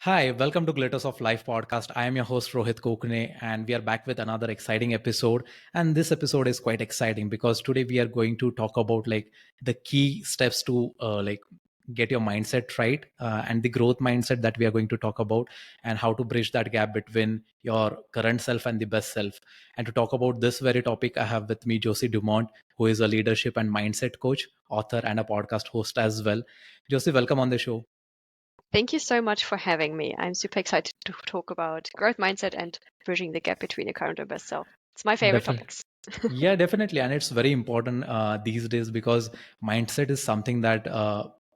Hi, welcome to Glitters of Life podcast. I am your host Rohit Kokane, and we are back with another exciting episode. And this episode is quite exciting because today we are going to talk about like the key steps to get your mindset right, and the growth mindset that we are going to talk about, and how to bridge that gap between your current self and the best self. And to talk about this very topic, I have with me Josie Dumont, who is a leadership and mindset coach, author, and a podcast host as well. Josie, welcome on the show. Thank you so much for having me. I'm super excited to talk about growth mindset and bridging the gap between your current and best self. It's my favorite Definitely. topics. Yeah, definitely, and it's very important these days because mindset is something that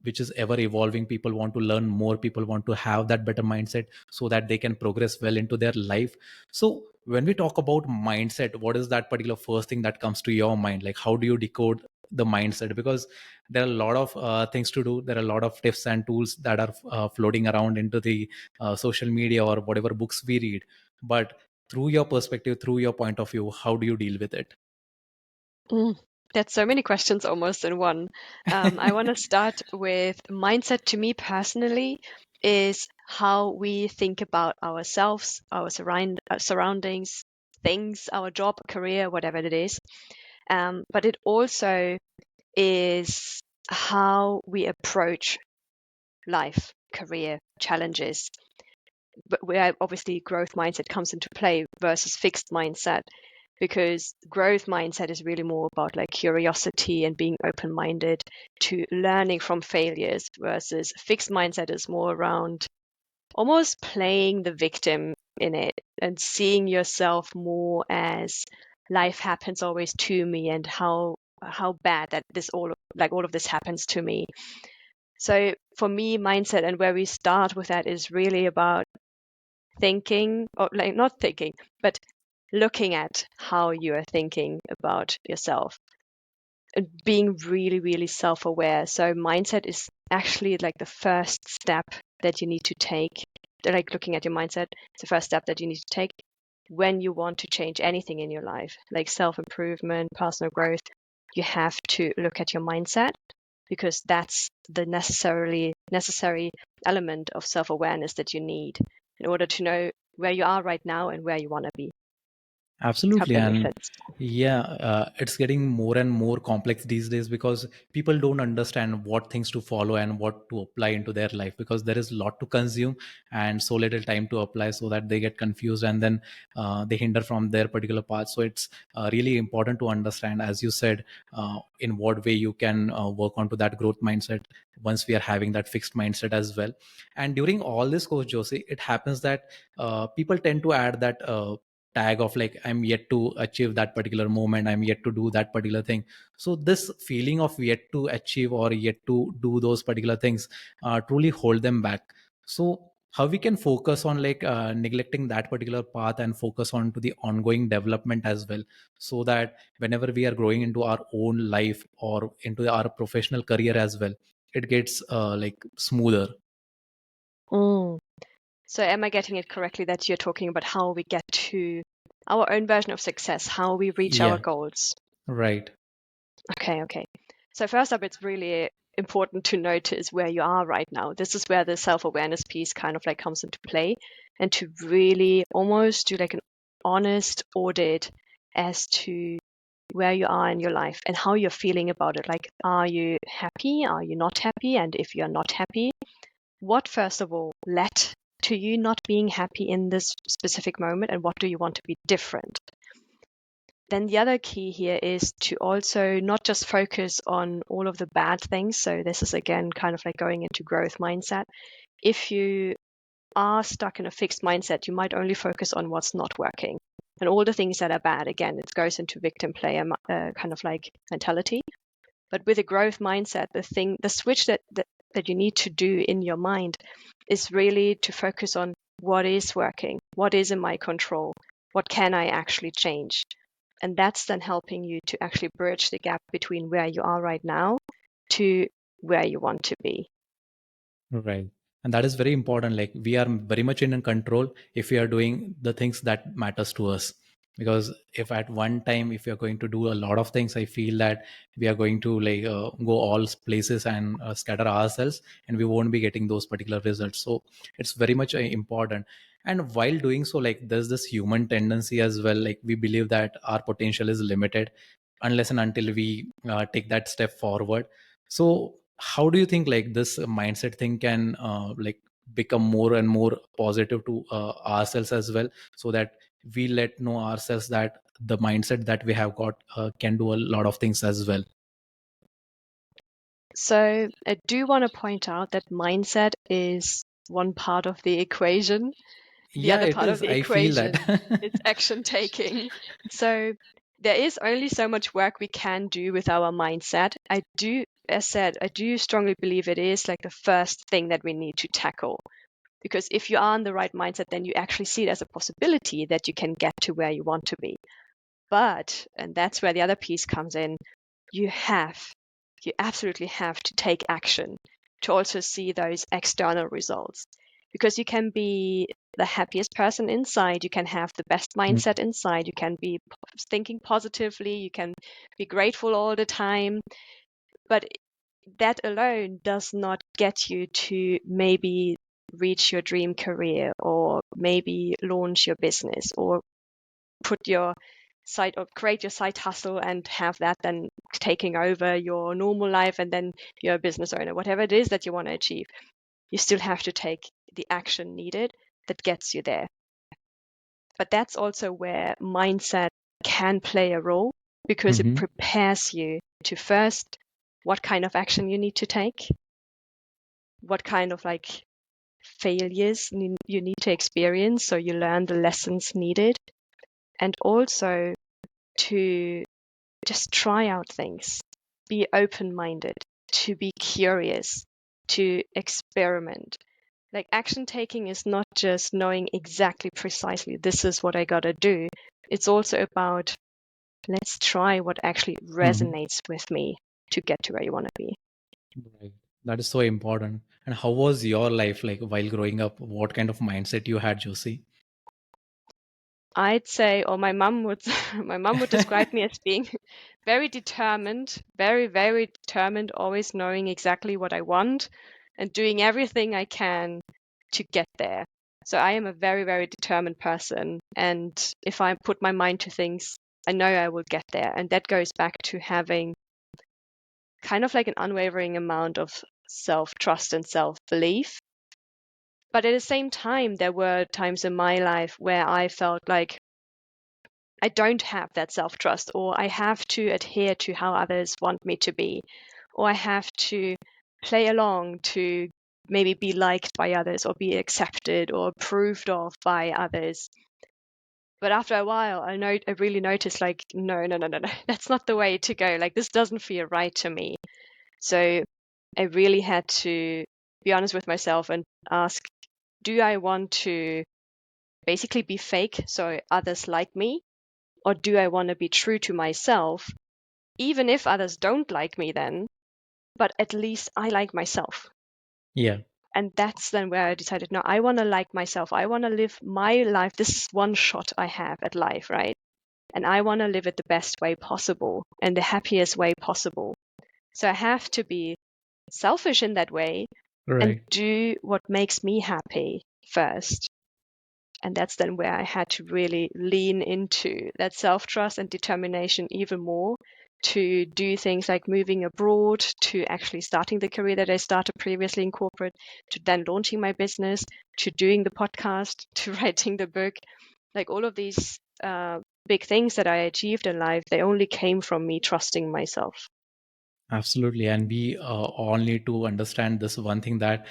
which is ever evolving. People want to learn more. People want to have that better mindset so that they can progress well into their life. So when we talk about mindset, what is that particular first thing that comes to your mind? Like, how do you decode the mindset? Because there are a lot of things to do. There are a lot of tips and tools that are floating around into the social media or whatever books we read, but through your perspective, through your point of view, how do you deal with it? Mm, that's so many questions almost in one. I want to start with mindset to me personally is how we think about ourselves, our surroundings, things, our job, career, whatever it is. But it also is how we approach life, career, challenges, but where obviously growth mindset comes into play versus fixed mindset, because growth mindset is really more about like curiosity and being open-minded to learning from failures, versus fixed mindset is more around almost playing the victim in it and seeing yourself more as life happens always to me, and how bad that this all of this happens to me. So for me, mindset and where we start with that is really about thinking, or like not thinking, but looking at how you are thinking about yourself and being really, really self aware. So, mindset is actually like the first step that you need to take. Like looking at your mindset, it's the first step that you need to take when you want to change anything in your life, like self improvement, personal growth. You have to look at your mindset, because that's the necessary element of self awareness that you need in order to know where you are right now and where you want to be. Hope Absolutely. that makes And sense. yeah, it's getting more and more complex these days because people don't understand what things to follow and what to apply into their life, because there is a lot to consume and so little time to apply, so that they get confused and then they hinder from their particular path. So it's really important to understand, as you said, in what way you can work onto that growth mindset once we are having that fixed mindset as well. And during all this course, Josie, it happens that people tend to add that tag of like, I'm yet to achieve that particular moment, I'm yet to do that particular thing. So this feeling of yet to achieve or yet to do those particular things truly hold them back. So how we can focus on like neglecting that particular path and focus on to the ongoing development as well, so that whenever we are growing into our own life or into our professional career as well, it gets like smoother. Mm. So, am I getting it correctly that you're talking about how we get to our own version of success, how we reach our Yeah, goals? right. Okay, okay. So, first up, it's really important to notice where you are right now. This is where the self awareness piece kind of like comes into play, and to really almost do like an honest audit as to where you are in your life and how you're feeling about it. Like, are you happy? Are you not happy? And if you're not happy, what first of all led to you not being happy in this specific moment, and what do you want to be different? Then the other key here is to also not just focus on all of the bad things. So this is again kind of like going into growth mindset. If you are stuck in a fixed mindset, you might only focus on what's not working and all the things that are bad. Again, it goes into victim player kind of like mentality. But with a growth mindset, the switch that you need to do in your mind is really to focus on what is working, what is in my control, what can I actually change. And that's then helping you to actually bridge the gap between where you are right now to where you want to be. Right. And that is very important. Like, we are very much in control if we are doing the things that matters to us. because if at one time if we are going to do a lot of things, I feel that we are going to like go all places and scatter ourselves, and we won't be getting those particular results. So it's very much important. And while doing so, like there's this human tendency as well, like we believe that our potential is limited unless and until we take that step forward. So how do you think like this mindset thing can like become more and more positive to ourselves as well, so that we let know ourselves that the mindset that we have got can do a lot of things as well? So I do want to point out that mindset is one part of the equation. The Yeah, other it part of is, the I feel that. equation is action taking. So there is only so much work we can do with our mindset. As said, I do strongly believe it is like the first thing that we need to tackle. Because if you are in the right mindset, then you actually see it as a possibility that you can get to where you want to be. But, and that's where the other piece comes in, you have, you absolutely have to take action to also see those external results. Because you can be the happiest person inside, you can have the best mindset inside, you can be thinking positively, you can be grateful all the time, but that alone does not get you to maybe reach your dream career or maybe launch your business or put your side or create your side hustle and have that then taking over your normal life and then you're a business owner, whatever it is that you want to achieve. You still have to take the action needed that gets you there. But that's also where mindset can play a role because it Mm-hmm. prepares you to first what kind of action you need to take, what kind of like failures you need to experience so you learn the lessons needed, and also to just try out things, be open minded, to be curious, to experiment. Like action taking is not just knowing exactly precisely this is what I gotta do. It's also about let's try what actually Mm-hmm. resonates with me to get to where you want to be. Right. That is so important. And how was your life like while growing up? What kind of mindset you had, Josie? I'd say, or my mom would, my mom would describe me as being very determined, very, very determined, always knowing exactly what I want and doing everything I can to get there. So I am a very, very determined person. And if I put my mind to things, I know I will get there. And that goes back to having kind of like an unwavering amount of self-trust and self-belief. But at the same time, there were times in my life where I felt like I don't have that self trust, or I have to adhere to how others want me to be, or I have to play along to maybe be liked by others, or be accepted or approved of by others. But after a while, I really noticed like, no, no, no, no, no, that's not the way to go. Like, this doesn't feel right to me. So I really had to be honest with myself and ask, do I want to basically be fake so others like me? Or do I want to be true to myself, even if others don't like me then, but at least I like myself? Yeah. And that's then where I decided, no, I want to like myself. I want to live my life. This is one shot I have at life, right? And I want to live it the best way possible and the happiest way possible. So I have to be selfish in that way and Right. do what makes me happy first. And that's then where I had to really lean into that self trust and determination even more to do things like moving abroad, to actually starting the career that I started previously in corporate, to then launching my business, to doing the podcast, to writing the book. Like all of these big things that I achieved in life, they only came from me trusting myself. Absolutely. And we all need to understand this one thing, that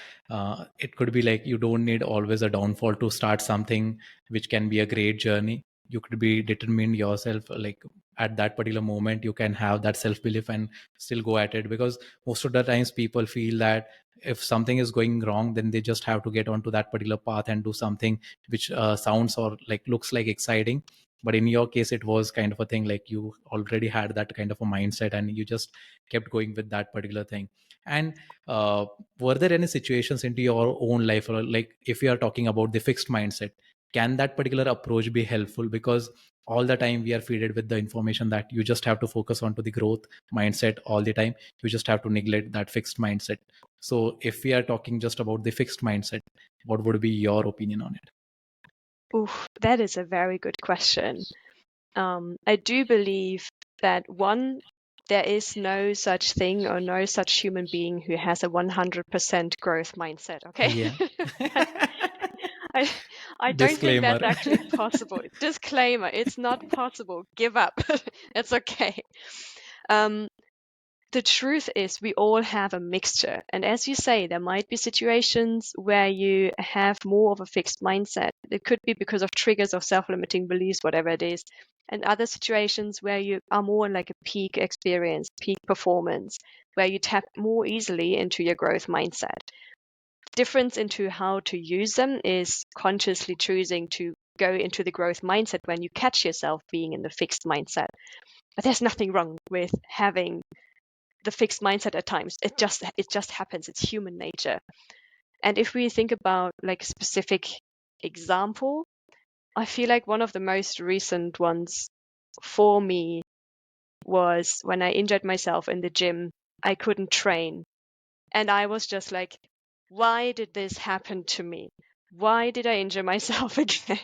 it could be like you don't need always a downfall to start something which can be a great journey. You could be determined yourself, like at that particular moment, you can have that self belief and still go at it. Because most of the times people feel that if something is going wrong, then they just have to get onto that particular path and do something which sounds or like looks like exciting. But in your case, it was kind of a thing like you already had that kind of a mindset and you just kept going with that particular thing. And were there any situations into your own life, or like if you are talking about the fixed mindset, can that particular approach be helpful? Because all the time we are feeded with the information that you just have to focus on to the growth mindset all the time, you just have to neglect that fixed mindset. So if we are talking just about the fixed mindset, what would be your opinion on it? Oof, that is a very good question. I do believe that one, there is no such thing or no such human being who has a 100% growth mindset. Okay. Yeah. I, I, I don't think Disclaimer. that's actually possible. Disclaimer, it's not possible. Give up. It's okay. Um, the truth is we all have a mixture. And as you say, there might be situations where you have more of a fixed mindset. It could be because of triggers of self-limiting beliefs, whatever it is. And other situations where you are more in like a peak experience, peak performance, where you tap more easily into your growth mindset. Difference into how to use them is consciously choosing to go into the growth mindset when you catch yourself being in the fixed mindset. But there's nothing wrong with having the fixed mindset at times. It just happens. It's human nature. And if we think about like a specific example, I feel like one of the most recent ones for me was when I injured myself in the gym. I couldn't train. And I was just like, why did this happen to me? Why did I injure myself again?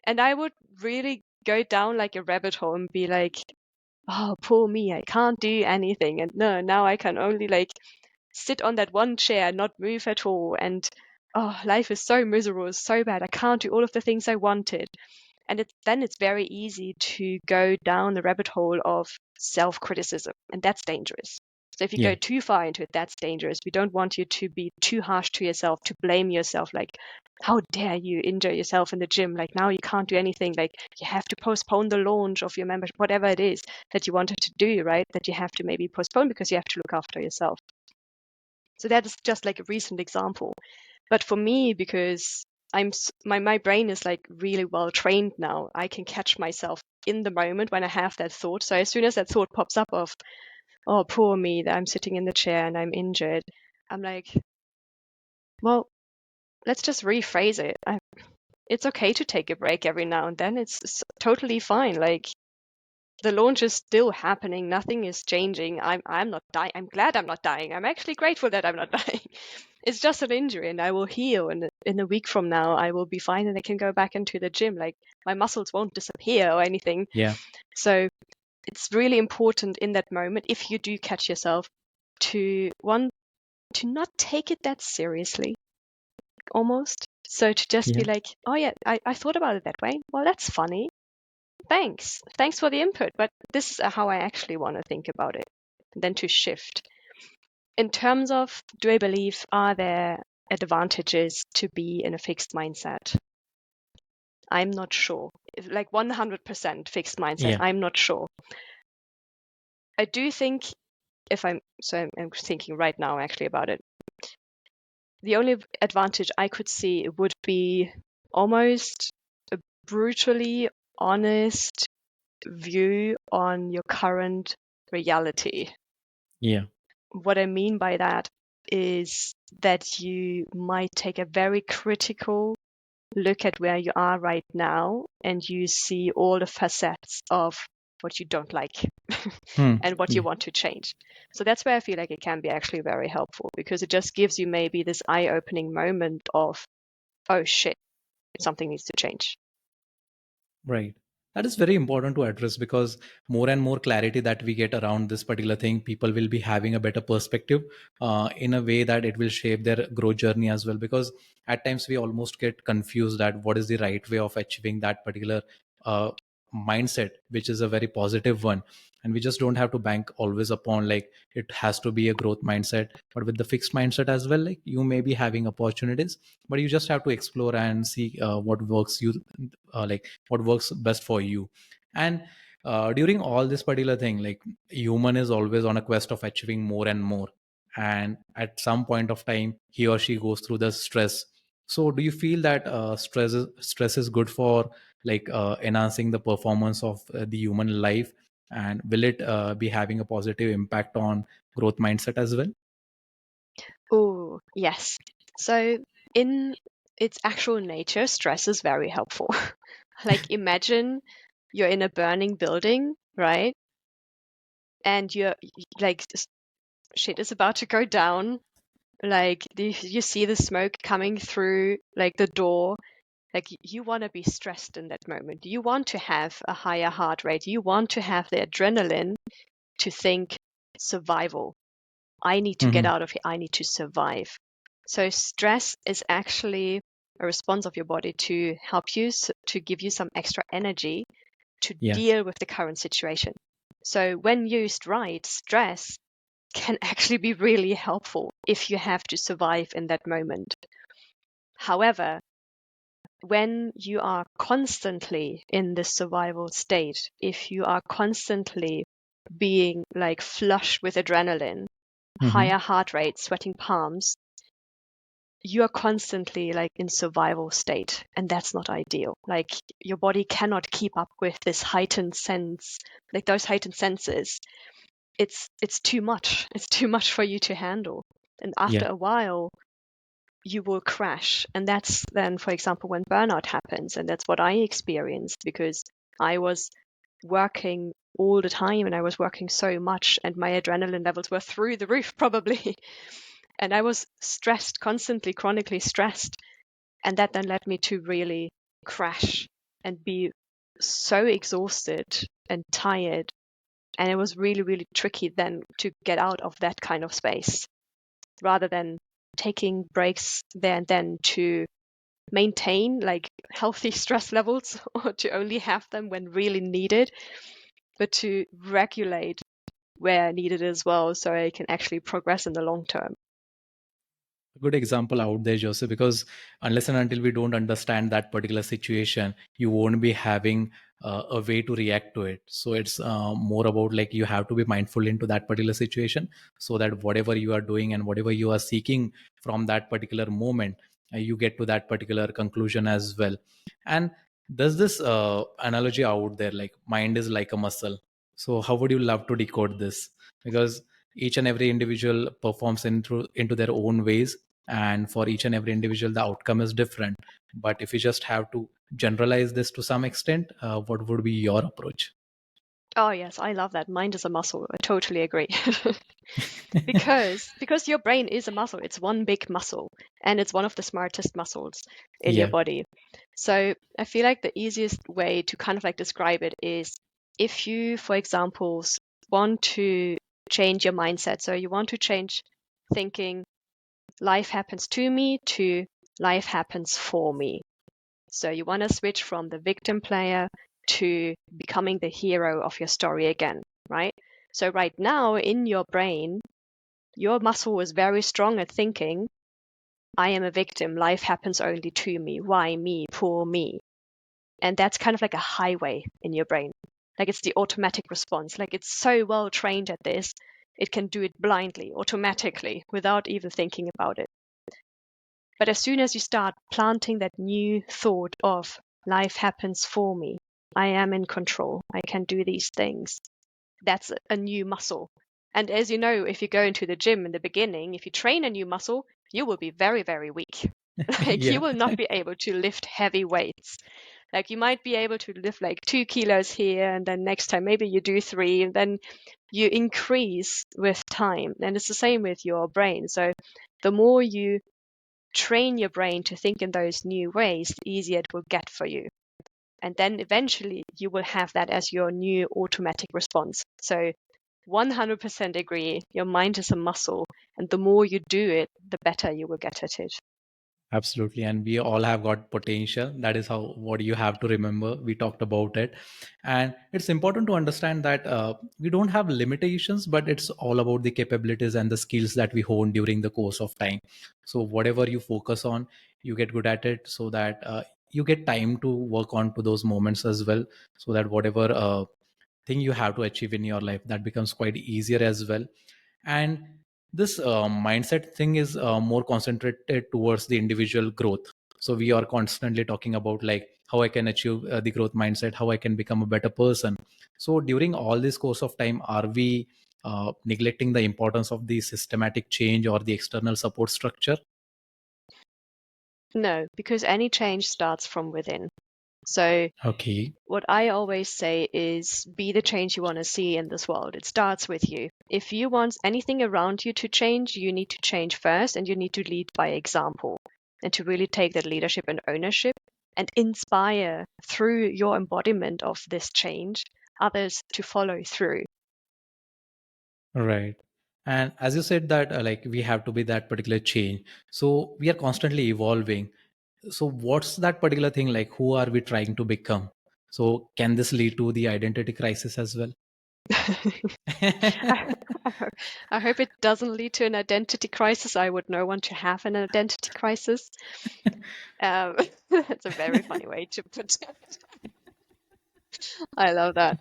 And I would really go down like a rabbit hole and be like, oh, poor me, I can't do anything. And no, now I can only like sit on that one chair, not move at all. And oh, life is so miserable, so bad. I can't do all of the things I wanted. And then it's very easy to go down the rabbit hole of self-criticism, and that's dangerous. So if you go Yeah. too far into it, that's dangerous. We don't want you to be too harsh to yourself, to blame yourself, like, how dare you injure yourself in the gym? Like now you can't do anything. Like you have to postpone the launch of your membership, whatever it is that you wanted to do, right? That you have to maybe postpone because you have to look after yourself. So that is just like a recent example. But for me, because my brain is like really well trained now, I can catch myself in the moment when I have that thought. So as soon as that thought pops up of, oh, poor me, that I'm sitting in the chair and I'm injured, I'm like, well, let's just rephrase it. It's okay to take a break every now and then. It's totally fine. Like the launch is still happening. Nothing is changing. I'm not dying. I'm glad I'm not dying. I'm actually grateful that I'm not dying. It's just an injury and I will heal. And in a week from now, I will be fine and I can go back into the gym. Like my muscles won't disappear or anything. Yeah. So it's really important in that moment, if you do catch yourself, to one, to not take it that seriously, almost. So to just be Yeah. like, oh yeah, I thought about it that way. Well, that's funny. Thanks. Thanks for the input. But this is how I actually want to think about it. And then to shift. In terms of, do I believe, are there advantages to be in a fixed mindset? I'm not sure. Like 100% fixed mindset, Yeah. I'm not sure. I do think if I'm thinking right now actually about it. The only advantage I could see would be almost a brutally honest view on your current reality. Yeah. What I mean by that is that you might take a very critical look at where you are right now and you see all the facets of what you don't like Hmm. and what you Yeah. want to change. So that's where I feel like it can be actually very helpful because it just gives you maybe this eye-opening moment of, oh shit, something needs to change. Right. That is very important to address because more and more clarity that we get around this particular thing, people will be having a better perspective in a way that it will shape their growth journey as well. Because at times we almost get confused at what is the right way of achieving that particular uh, mindset, which is a very positive one. And we just don't have to bank always upon like it has to be a growth mindset. But with the fixed mindset as well, like you may be having opportunities, but you just have to explore and see what works you like what works best for you. And during all this particular thing, like human is always on a quest of achieving more and more, and at some point of time he or she goes through the stress. So do you feel that stress is good for like enhancing the performance of the human life, and will it be having a positive impact on growth mindset as well? Oh, yes. So in its actual nature, stress is very helpful. Like imagine you're in a burning building, right? And you're like shit is about to go down. Like you see the smoke coming through like the door. Like you want to be stressed in that moment. You want to have a higher heart rate. You want to have the adrenaline to think survival. I need to get Hmm. out of here. I need to survive. So stress is actually a response of your body to help you, to give you some extra energy to Yeah. deal with the current situation. So when used right, stress can actually be really helpful if you have to survive in that moment. However, when you are constantly in this survival state, if you are constantly being like flush with adrenaline, Hmm. higher heart rate, sweating palms, you are constantly like in survival state, and that's not ideal. Like your body cannot keep up with this heightened sense, like those heightened senses. It's too much. It's too much for you to handle. And after Yeah. a while, you will crash. And that's then, for example, when burnout happens. And that's what I experienced because I was working all the time and I was working so much, and my adrenaline levels were through the roof, probably. And I was stressed, constantly, chronically stressed. And that then led me to really crash and be so exhausted and tired. And it was really, really tricky then to get out of that kind of space rather than taking breaks there and then to maintain like healthy stress levels or to only have them when really needed, but to regulate where needed as well so I can actually progress in the long term. A good example out there, Joseph, because unless and until we don't understand that particular situation, you won't be having a way to react to it. So it's more about like you have to be mindful into that particular situation, so that whatever you are doing and whatever you are seeking from that particular moment, you get to that particular conclusion as well. And there's this analogy out there, like mind is like a muscle. So how would you love to decode this? Because each and every individual performs into their own ways, and for each and every individual the outcome is different. But if you just have to generalize this to some extent, what would be your approach? Oh yes, I love that. Mind is a muscle. I totally agree. Because your brain is a muscle. It's one big muscle and it's one of the smartest muscles in your Yeah. body. So I feel like the easiest way to kind of like describe it is if you, for example, want to change your mindset. So you want to change thinking life happens to me to life happens for me. So you want to switch from the victim player to becoming the hero of your story again, right? So right now in your brain, your muscle is very strong at thinking, I am a victim, life happens only to me, why me, poor me. And that's kind of like a highway in your brain. Like it's the automatic response. Like it's so well trained at this, it can do it blindly, automatically, without even thinking about it. But as soon as you start planting that new thought of life happens for me, I am in control, I can do these things, that's a new muscle. And as you know, if you go into the gym in the beginning, if you train a new muscle, you will be very, very weak. Like you Yeah. will not be able to lift heavy weights. Like you might be able to lift like 2 kilos here, and then next time maybe you do three, and then you increase with time. And it's the same with your brain. So the more you train your brain to think in those new ways, the easier it will get for you. And then eventually you will have that as your new automatic response. So 100% agree. Your mind is a muscle, and the more you do it, the better you will get at it. Absolutely, and we all have got potential. That is how what you have to remember. We talked about it, and it's important to understand that we don't have limitations, but it's all about the capabilities and the skills that we hone during the course of time. So whatever you focus on, you get good at it, so that you get time to work on to those moments as well. So that whatever thing you have to achieve in your life, that becomes quite easier as well. And this mindset thing is more concentrated towards the individual growth. So we are constantly talking about like how I can achieve the growth mindset, how I can become a better person. So during all this course of time, are we neglecting the importance of the systematic change or the external support structure? No, because any change starts from within. So Okay. what I always say is be the change you want to see in this world. It starts with you. If you want anything around you to change, you need to change first, and you need to lead by example and to really take that leadership and ownership and inspire through your embodiment of this change others to follow through. Right. And as you said that like we have to be that particular change. So we are constantly evolving. So what's that particular thing like who are we trying to become? So can this lead to the identity crisis as well? I I hope it doesn't lead to an identity crisis. I would not want to have an identity crisis. That's a very funny way to put it. I love that.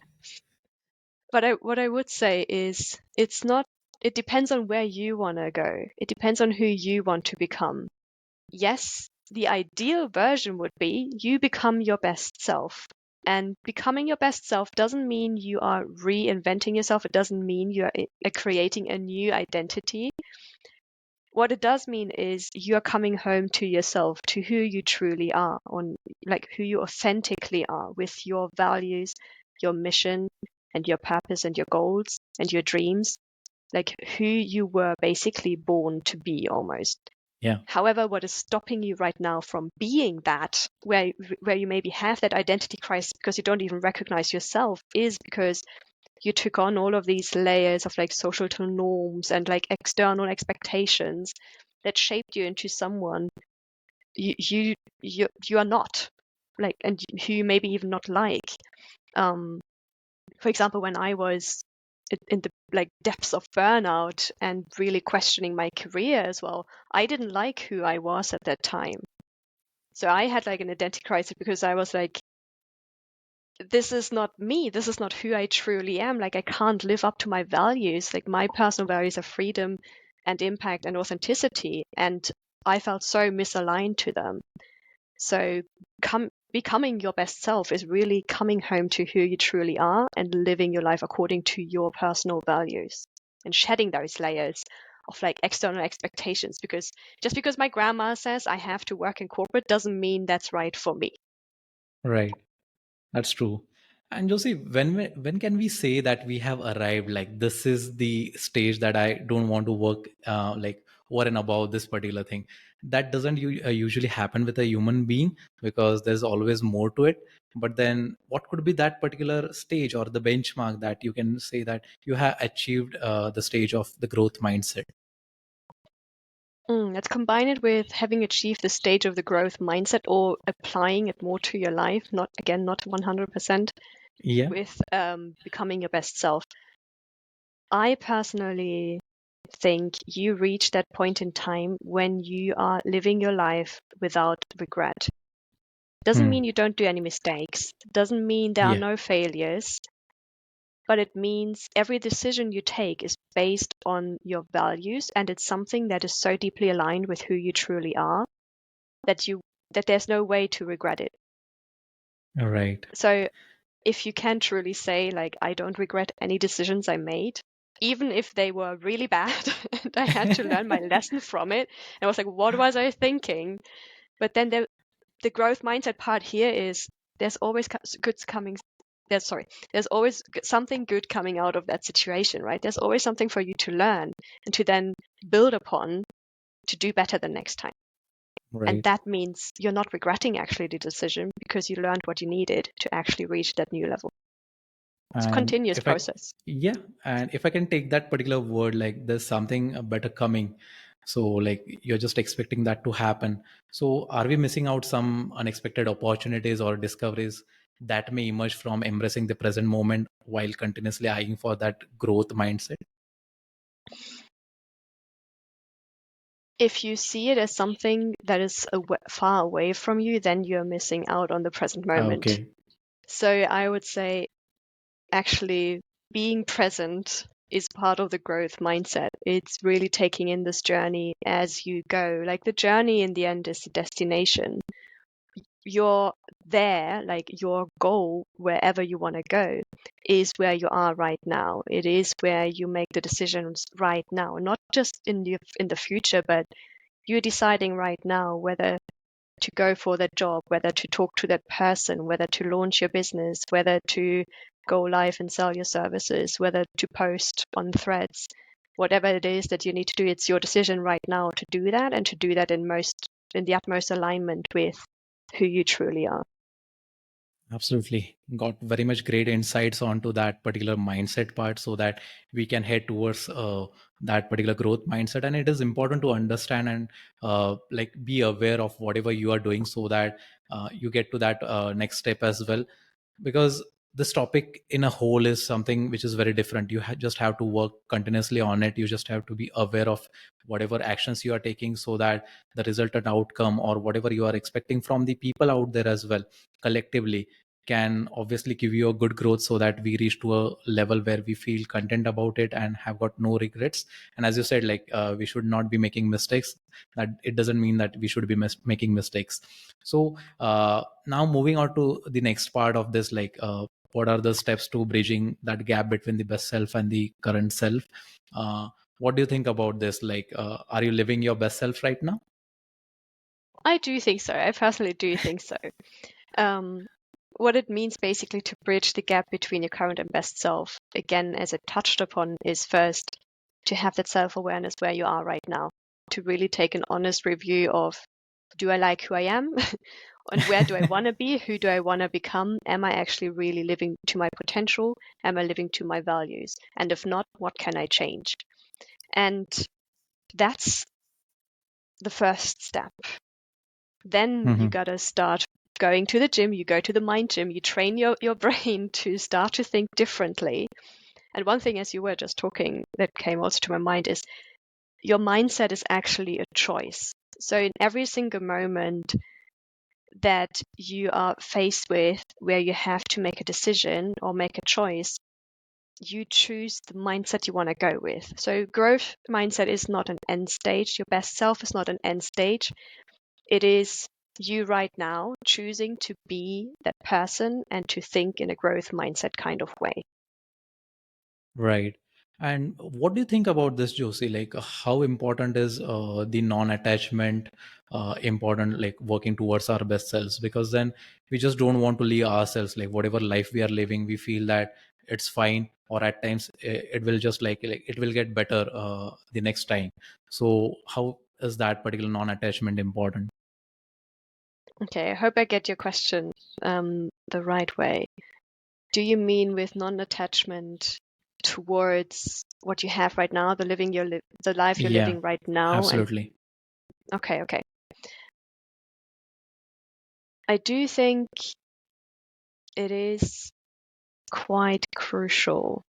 But what I would say is it's not, it depends on where you want to go. It depends on who you want to become. Yes, the ideal version would be you become your best self. And becoming your best self doesn't mean you are reinventing yourself. It doesn't mean you are creating a new identity. What it does mean is you're coming home to yourself, to who you truly are, on like who you authentically are with your values, your mission, and your purpose and your goals and your dreams, like who you were basically born to be almost. Yeah. However, what is stopping you right now from being that, where you maybe have that identity crisis because you don't even recognize yourself, is because you took on all of these layers of like social norms and like external expectations that shaped you into someone you are not, like, and who you maybe even not like. um for example, when I was in the like depths of burnout and really questioning my career as well, I didn't like who I was at that time. So I had like an identity crisis because I was like, this is not me. This is not who I truly am. Like, I can't live up to my values. Like, my personal values are freedom and impact and authenticity. And I felt so misaligned to them. So, becoming your best self is really coming home to who you truly are and living your life according to your personal values and shedding those layers of like external expectations. Because just because my grandma says I have to work in corporate doesn't mean that's right for me. Right. That's true. And Josie, when can we say that we have arrived? Like this is the stage that I don't want to work like over and above this particular thing. That doesn't usually happen with a human being because there's always more to it. But then, what could be that particular stage or the benchmark that you can say that you have achieved the stage of the growth mindset? Let's combine it with having achieved the stage of the growth mindset or applying it more to your life, not again, not 100%, Yeah. with becoming your best self. I personally think you reach that point in time when you are living your life without regret. Doesn't Hmm. mean you don't do any mistakes, doesn't mean there are Yeah. no failures, but it means every decision you take is based on your values and it's something that is so deeply aligned with who you truly are that you that there's no way to regret it. Right. So if you can truly say like I don't regret any decisions I made, even if they were really bad and I had to learn my lesson from it, and I was like, what was I thinking? But then the growth mindset part here is there's always good coming. There's always something good coming out of that situation, right? There's always something for you to learn and to then build upon to do better the next time. And Right. that means you're not regretting actually the decision because you learned what you needed to actually reach that new level. It's a And continuous if I, process. yeah, and if I can take that particular word, like there's something better coming. So, like, you're just expecting that to happen. So, are we missing out some unexpected opportunities or discoveries that may emerge from embracing the present moment while continuously eyeing for that growth mindset? If you see it as something that is far away from you, then you're missing out on the present moment. Okay. So I would say actually being present is part of the growth mindset. It's really taking in this journey as you go. Like the journey in the end is the destination. You're there, like your goal, wherever you want to go, is where you are right now. It is where you make the decisions right now, not just in the future, but you're deciding right now whether to go for that job, whether to talk to that person, whether to launch your business, whether to go live and sell your services, whether to post on threads, whatever it is that you need to do, it's your decision right now to do that, and to do that in the utmost alignment with who you truly are. Absolutely. Got very much great insights onto that particular mindset part so that we can head towards that particular growth mindset. And it is important to understand and like be aware of whatever you are doing so that you get to that next step as well. Because this topic in a whole is something which is very different. You just have to work continuously on it. You just have to be aware of whatever actions you are taking so that the resultant outcome or whatever you are expecting from the people out there as well collectively can obviously give you a good growth so that we reach to a level where we feel content about it and have got no regrets. And as you said, like we should not be making mistakes. That it doesn't mean that we should be making mistakes. So now moving on to the next part of this, like what are the steps to bridging that gap between the best self and the current self? What do you think about this? Like are you living your best self right now? I do think so. I personally do think so. Um, what it means basically to bridge the gap between your current and best self, again, as I touched upon, is first to have that self-awareness where you are right now, to really take an honest review of, do I like who I am? And where do I want to be? Who do I want to become? Am I actually really living to my potential? Am I living to my values? And if not, what can I change? And that's the first step. Then you Hmm. got to start going to the gym. You go to the mind gym. You train your brain to start to think differently. And one thing, as you were just talking, that came also to my mind is your mindset is actually a choice. So in every single moment that you are faced with where you have to make a decision or make a choice, you choose the mindset you want to go with. So growth mindset is not an end stage. Your best self is not an end stage. It is you right now choosing to be that person and to think in a growth mindset kind of way. Right. And what do you think about this, Josie? Like, how important is the non-attachment important, like working towards our best selves? Because then we just don't want to leave ourselves, like whatever life we are living, we feel that it's fine, or at times it will just like it will get better the next time. So, how is that particular non-attachment important? Okay, I hope I get your question the right way. Do you mean with non-attachment towards what you have right now, the life you're Yeah, living right now? And absolutely. okay. I do think it is quite crucial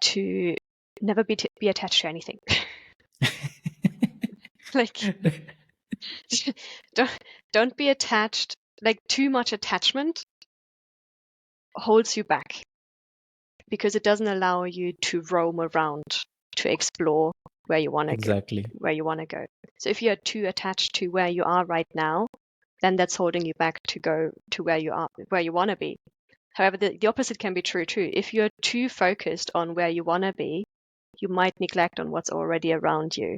to never be attached to anything. Like don't don't be attached. Like too much attachment holds you back because it doesn't allow you to roam around, to explore where you want to go, Exactly. where you want to go. So if you're too attached to where you are right now, then that's holding you back to go to where you want to be. However, the opposite can be true too. If you're too focused on where you want to be, you might neglect on what's already around you.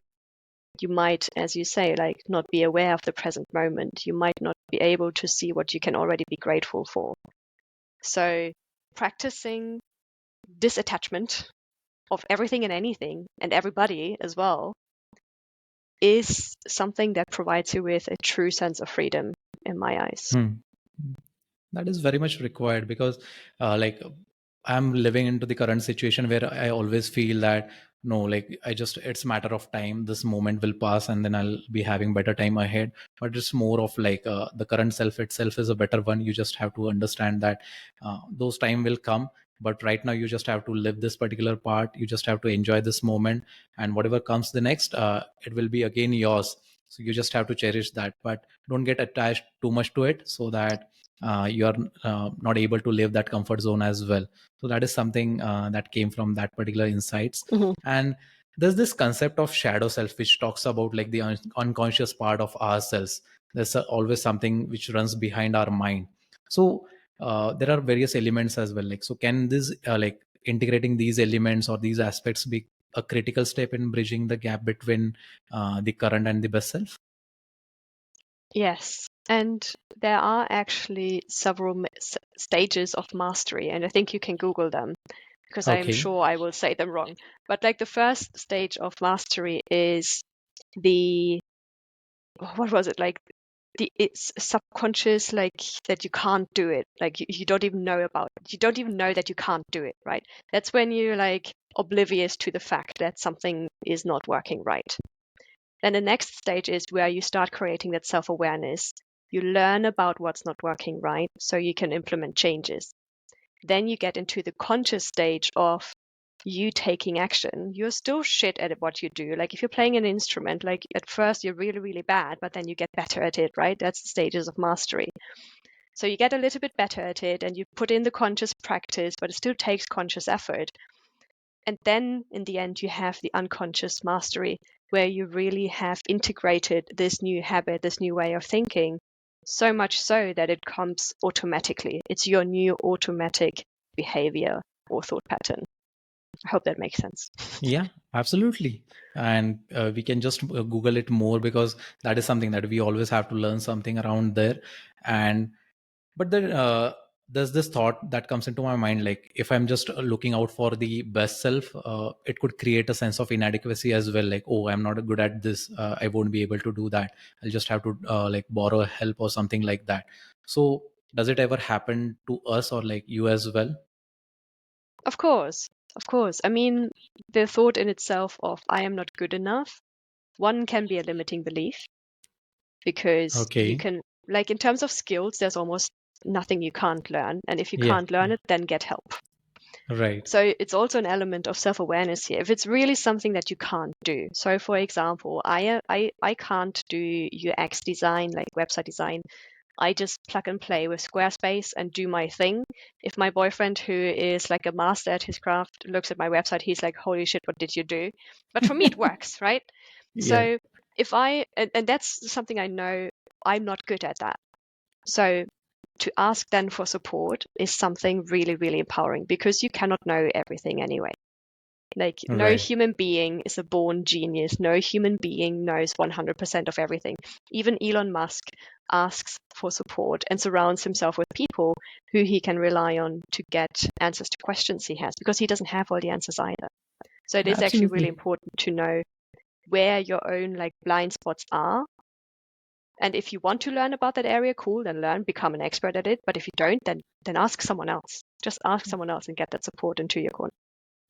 You might, as you say, like not be aware of the present moment. You might not be able to see what you can already be grateful for. So practicing disattachment of everything and anything and everybody as well is something that provides you with a true sense of freedom in my eyes. Hmm. That is very much required because like I'm living into the current situation where I always feel that no, like I just it's a matter of time, this moment will pass and then I'll be having better time ahead. But it's more of like the current self itself is a better one. You just have to understand that those time will come, but right now you just have to live this particular part. You just have to enjoy this moment, and whatever comes the next, it will be again yours. So you just have to cherish that, but don't get attached too much to it so that you are not able to live that comfort zone as well. So that is something that came from that particular insights. Mhm. And there's this concept of shadow self which talks about like the unconscious part of ourselves. There's always something which runs behind our mind. So there are various elements as well, like so can this like integrating these elements or these aspects be a critical step in bridging the gap between the current and the best self? Yes. And there are actually several stages of mastery, and I think you can Google them because I'm Okay. sure I will say them wrong. But like the first stage of mastery is the, what was it like? It's subconscious, like that you can't do it, like you don't even know about it. You don't even know that you can't do it, right? That's when you're like oblivious to the fact that something is not working right. Then the next stage is where you start creating that self-awareness. You learn about what's not working right so you can implement changes. Then you get into the conscious stage of you taking action. You're still shit at what you do. Like if you're playing an instrument, like at first you're really, really bad, but then you get better at it, right? That's the stages of mastery. So you get a little bit better at it and you put in the conscious practice, but it still takes conscious effort. And then in the end, you have the unconscious mastery, where you really have integrated this new habit, this new way of thinking, so much so that it comes automatically. It's your new automatic behavior or thought pattern. I hope that makes sense. Yeah, absolutely. And we can just Google it more, because that is something that we always have to learn something around there. And but then there's this thought that comes into my mind, like if I'm just looking out for the best self, it could create a sense of inadequacy as well. Like, oh, I'm not good at this. I won't be able to do that. I'll just have to like borrow help or something like that. So does it ever happen to us, or like you as well? Of course, of course. I mean, the thought in itself of I am not good enough, one can be a limiting belief because you Okay. can, like, in terms of skills, there's almost nothing you can't learn. And if you Yeah. can't learn it, then get help. Right. So it's also an element of self-awareness here. If it's really something that you can't do. So for example, I can't do UX design, like website design. I just plug and play with Squarespace and do my thing. If my boyfriend, who is like a master at his craft, looks at my website, he's like, holy shit, what did you do? But for me, it works, right? Yeah. So if and that's something I know I'm not good at that. So to ask then for support is something really, really empowering because you cannot know everything anyway. Like, no Right. human being is a born genius. No human being knows 100% of everything. Even Elon Musk asks for support and surrounds himself with people who he can rely on to get answers to questions he has because he doesn't have all the answers either. So it is actually really Absolutely. important to know where your own like blind spots are. And if you want to learn about that area, cool, then learn, become an expert at it. But if you don't, then ask someone else. Just ask someone else and get that support into your corner.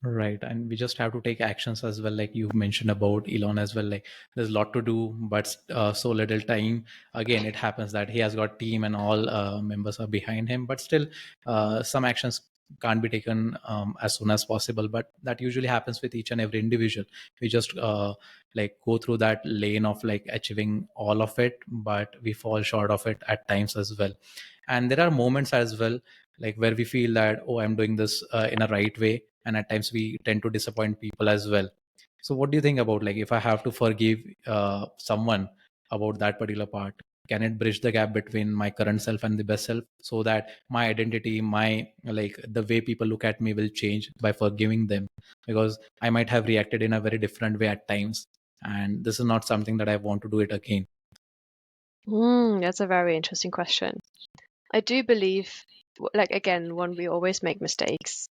Right. And we just have to take actions as well. Like you've mentioned about Elon as well. Like there's a lot to do, but so little time. Again, it happens that he has got team and all members are behind him, but still some actions can't be taken as soon as possible. But that usually happens with each and every individual. We just like go through that lane of like achieving all of it, but we fall short of it at times as well. And there are moments as well, like where we feel that, oh, I'm doing this in a right way, and at times we tend to disappoint people as well. So what do you think about, like, if I have to forgive someone about that particular part, can it bridge the gap between my current self and the best self, so that my identity, my, like, the way people look at me will change by forgiving them? Because I might have reacted in a very different way at times, and this is not something that I want to do it again. That's a very interesting question. I do believe, like, again, one, we always make mistakes.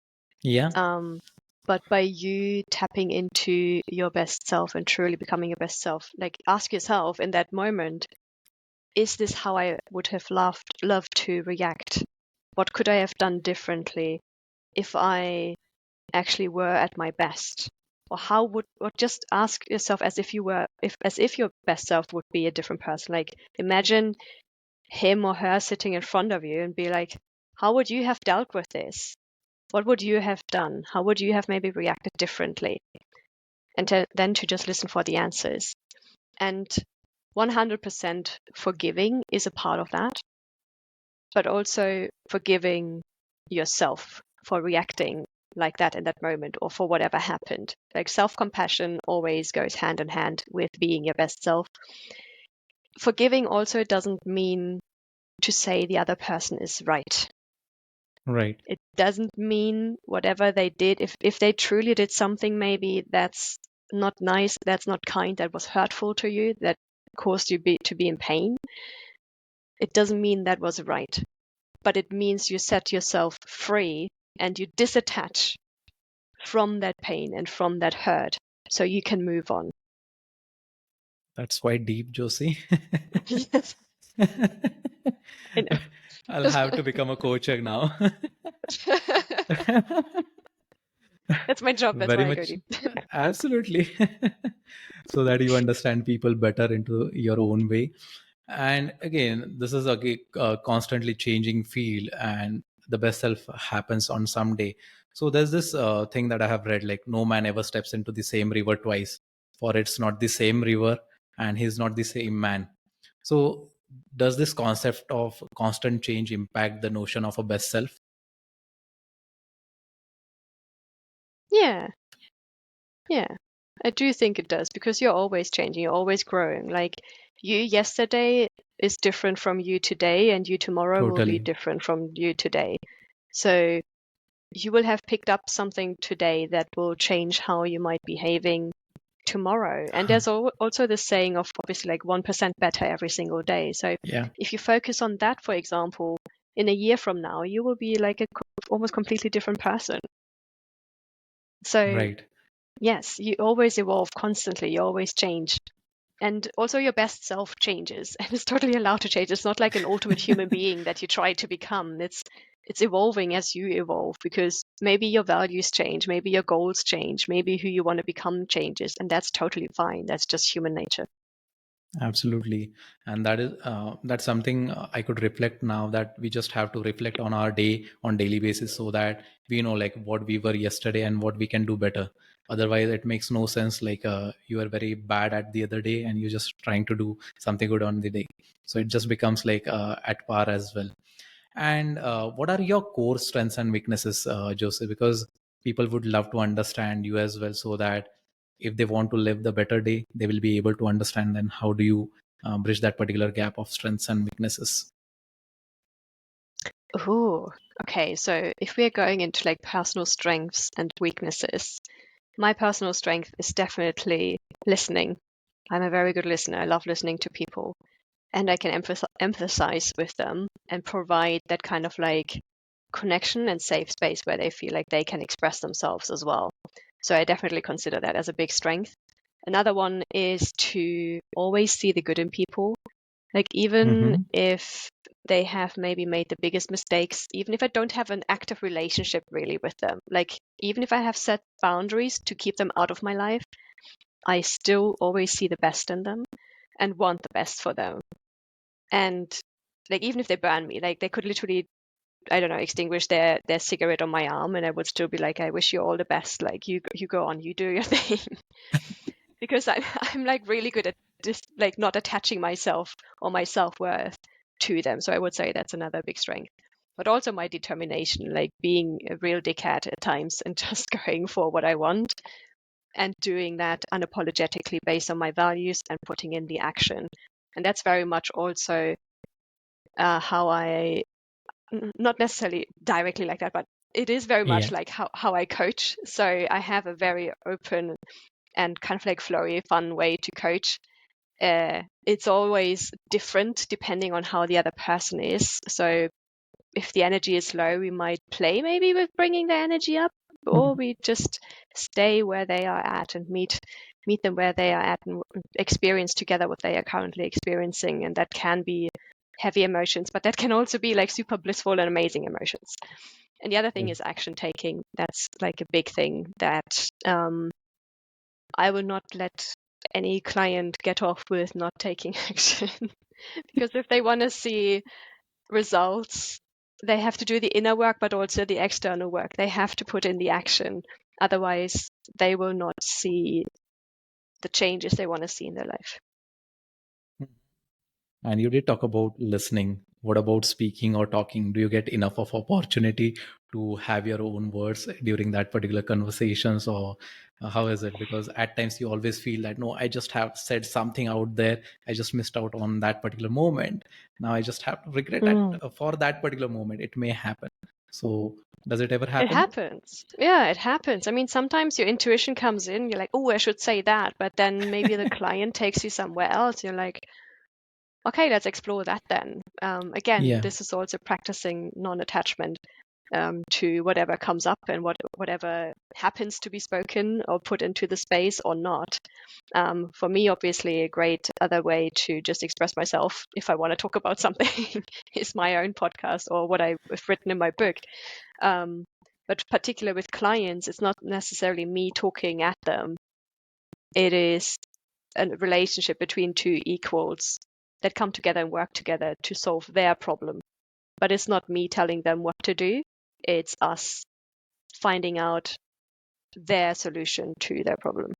Yeah. Um, but by you tapping into your best self and truly becoming your best self, like, ask yourself in that moment, is this how I would have loved to react? What could I have done differently if I actually were at my best? Or how would, or just ask yourself as if you were, if as if your best self would be a different person. Like, imagine him or her sitting in front of you and be like, how would you have dealt with this? What would you have done? How would you have maybe reacted differently? And then to just listen for the answers. And 100% forgiving is a part of that, but also forgiving yourself for reacting like that in that moment or for whatever happened. Like, self-compassion always goes hand in hand with being your best self. Forgiving also doesn't mean to say the other person is right. Right. It doesn't mean whatever they did, if they truly did something maybe that's not nice, that's not kind, that was hurtful to you, that caused you to be in pain, it doesn't mean that was right, but it means you set yourself free and you disattach from that pain and from that hurt so you can move on. That's quite deep, Josie. Yes, I I'll have to become a coach now. know. That's my job. That's Very why I go much, deep. absolutely. So that you understand people better into your own way. And again, this is a constantly changing field, and the best self happens on some day. So there's this thing that I have read, like no man ever steps into the same river twice, for it's not the same river and he's not the same man. So does this concept of constant change impact the notion of a best self? Yeah, yeah. I do think it does because you're always changing, you're always growing. Like you yesterday is different from you today, and you tomorrow will be Totally. different from you today. So you will have picked up something today that will change how you might be behaving tomorrow. And there's also this saying of obviously like 1% better every single day. So Yeah. if you focus on that, for example, in a year from now, you will be like a almost completely different person. So Right. yes, you always evolve constantly, you always change. And also your best self changes and it's totally allowed to change. It's not like an ultimate human being that you try to become. It's evolving as you evolve because maybe your values change, maybe your goals change, maybe who you want to become changes, and that's totally fine. That's just human nature. Absolutely. And that's something I could reflect now, that we just have to reflect on our day on daily basis, so that we know like what we were yesterday and what we can do better. Otherwise it makes no sense, like you are very bad at the other day and you're just trying to do something good on the day. So it just becomes like at par as well. And what are your core strengths and weaknesses, Joseph? Because people would love to understand you as well, so that if they want to live the better day, they will be able to understand. And how do you bridge that particular gap of strengths and weaknesses? Ooh, okay. So if we're going into like personal strengths and weaknesses, my personal strength is definitely listening. I'm a very good listener. I love listening to people. And I can empathize with them and provide that kind of like connection and safe space where they feel like they can express themselves as well. So I definitely consider that as a big strength. Another one is to always see the good in people. Like even Mm-hmm. if they have maybe made the biggest mistakes, even if I don't have an active relationship really with them, like even if I have set boundaries to keep them out of my life, I still always see the best in them and want the best for them. And like even if they burn me, like they could literally, I don't know, extinguish their cigarette on my arm, and I would still be like, I wish you all the best. Like you go on, you do your thing. Because I'm like really good at just like not attaching myself or my self-worth to them. So I would say that's another big strength. But also my determination, like being a real dickhead at times and just going for what I want and doing that unapologetically based on my values and putting in the action. And that's very much also how I, not necessarily directly like that, but it is very much Yeah. like how I coach. So I have a very open and kind of like flowy, fun way to coach. It's always different depending on how the other person is. So if the energy is low, we might play maybe with bringing the energy up, or Mhm. we just stay where they are at and meet them where they are at and experience together what they are currently experiencing. And that can be heavy emotions, but that can also be like super blissful and amazing emotions. And the other thing Right. is action taking. That's like a big thing that I will not let any client get off with not taking action. Because if they want to see results, they have to do the inner work, but also the external work. They have to put in the action. Otherwise, they will not see the changes they want to see in their life. And you did talk about listening. What about speaking or talking? Do you get enough of opportunity to have your own words during that particular conversations, or how is it? Because at times you always feel that no, I just have said something out there. I just missed out on that particular moment. Now I just have to regret that Mm. for that particular moment. It may happen. So does it ever It happen? happens. Yeah, it happens. I mean, sometimes your intuition comes in, you're like, oh, I should say that. But then maybe the client takes you somewhere else. You're like, okay, let's explore that then. Again, Yeah. this is also practicing non-attachment to whatever comes up and whatever happens to be spoken or put into the space or not. For me, obviously, a great other way to just express myself if I want to talk about something is my own podcast or what I've written in my book. Um, but particular with clients, it's not necessarily me talking at them. It is a relationship between two equals that come together and work together to solve their problem. But it's not me telling them what to do. It's us finding out their solution to their problem.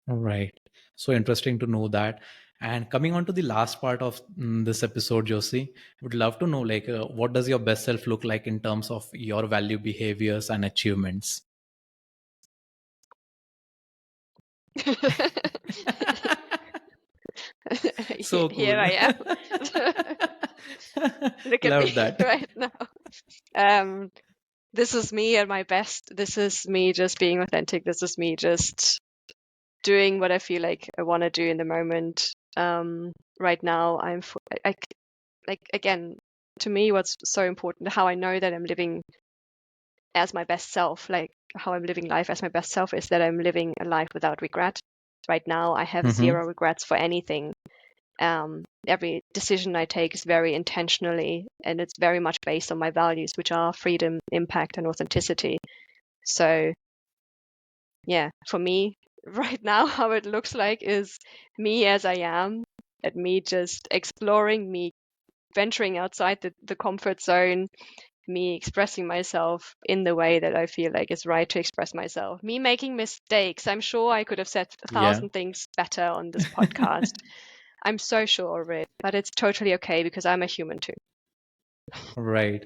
Right. So interesting to know that. And coming on to the last part of this episode, Josie, would love to know like what does your best self look like in terms of your value behaviors and achievements? So Here cool. I am. Look at Love me that. right now. Um, this is me at my best. This is me just being authentic. This is me just doing what I feel like I want to do in the moment. Right now, like again, to me, what's so important, how I know that I'm living as my best self, like how I'm living life as my best self, is that I'm living a life without regret. Right now, I have Hmm. zero regrets for anything. Every decision I take is very intentionally, and it's very much based on my values, which are freedom, impact, and authenticity. So, yeah, for me, right now, how it looks like is me as I am, and me just exploring, me venturing outside the comfort zone, me expressing myself in the way that I feel like is right to express myself, me making mistakes. I'm sure I could have said a Yeah. thousand things better on this podcast. I'm so sure of it, but it's totally okay because I'm a human too. Right.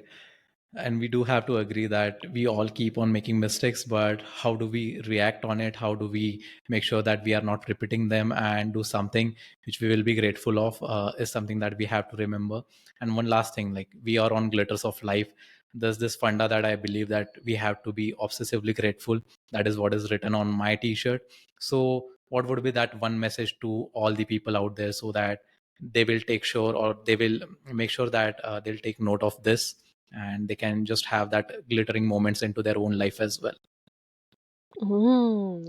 And we do have to agree that we all keep on making mistakes, but how do we react on it? How do we make sure that we are not repeating them and do something which we will be grateful of, is something that we have to remember. And one last thing, like we are on glitters of life. There's this funda that I believe that we have to be obsessively grateful. That is what is written on my t-shirt. So what would be that one message to all the people out there so that they will take sure, or they will make sure that they'll take note of this, and they can just have that glittering moments into their own life as well?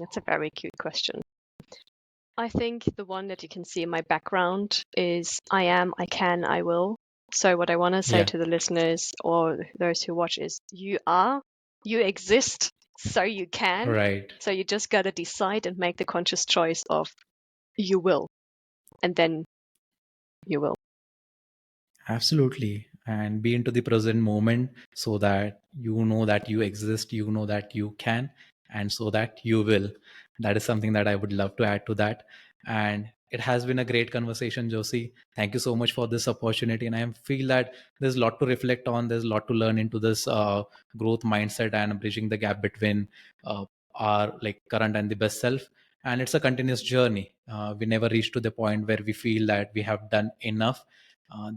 That's a very cute question. I think the one that you can see in my background is I am, I can, I will. So what I want to say Yeah. to the listeners or those who watch is you are, you exist, so you can. Right. So you just got to decide and make the conscious choice of you will, and then you will. Absolutely. And be into the present moment so that you know that you exist, you know that you can, and so that you will. That is something that I would love to add to that. And it has been a great conversation, Josie. Thank you so much for this opportunity. And I feel that there's a lot to reflect on, there's a lot to learn into this growth mindset and bridging the gap between our like current and the best self. And it's a continuous journey. We never reach to the point where we feel that we have done enough.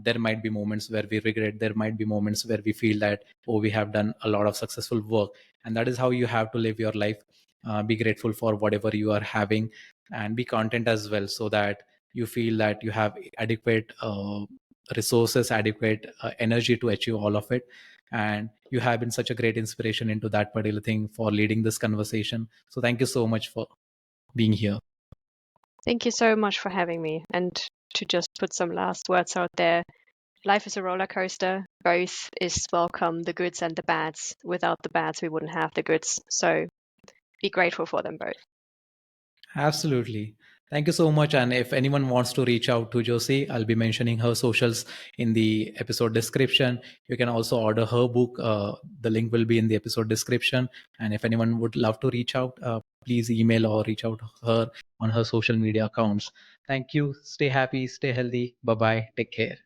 There might be moments where we regret, there might be moments where we feel that, oh, we have done a lot of successful work. And that is how you have to live your life. Be grateful for whatever you are having, and be content as well, so that you feel that you have adequate resources, adequate energy to achieve all of it. And you have been such a great inspiration into that particular thing for leading this conversation. So thank you so much for being here. Thank you so much for having me. And to just put some last words out there, life is a roller coaster. Both is welcome, the goods and the bads. Without the bads, we wouldn't have the goods. So be grateful for them both. Absolutely. Thank you so much. And if anyone wants to reach out to Josie, I'll be mentioning her socials in the episode description. You can also order her book. The link will be in the episode description. And if anyone would love to reach out, please email or reach out to her on her social media accounts. Thank you. Stay happy, stay healthy. Bye bye. Take care.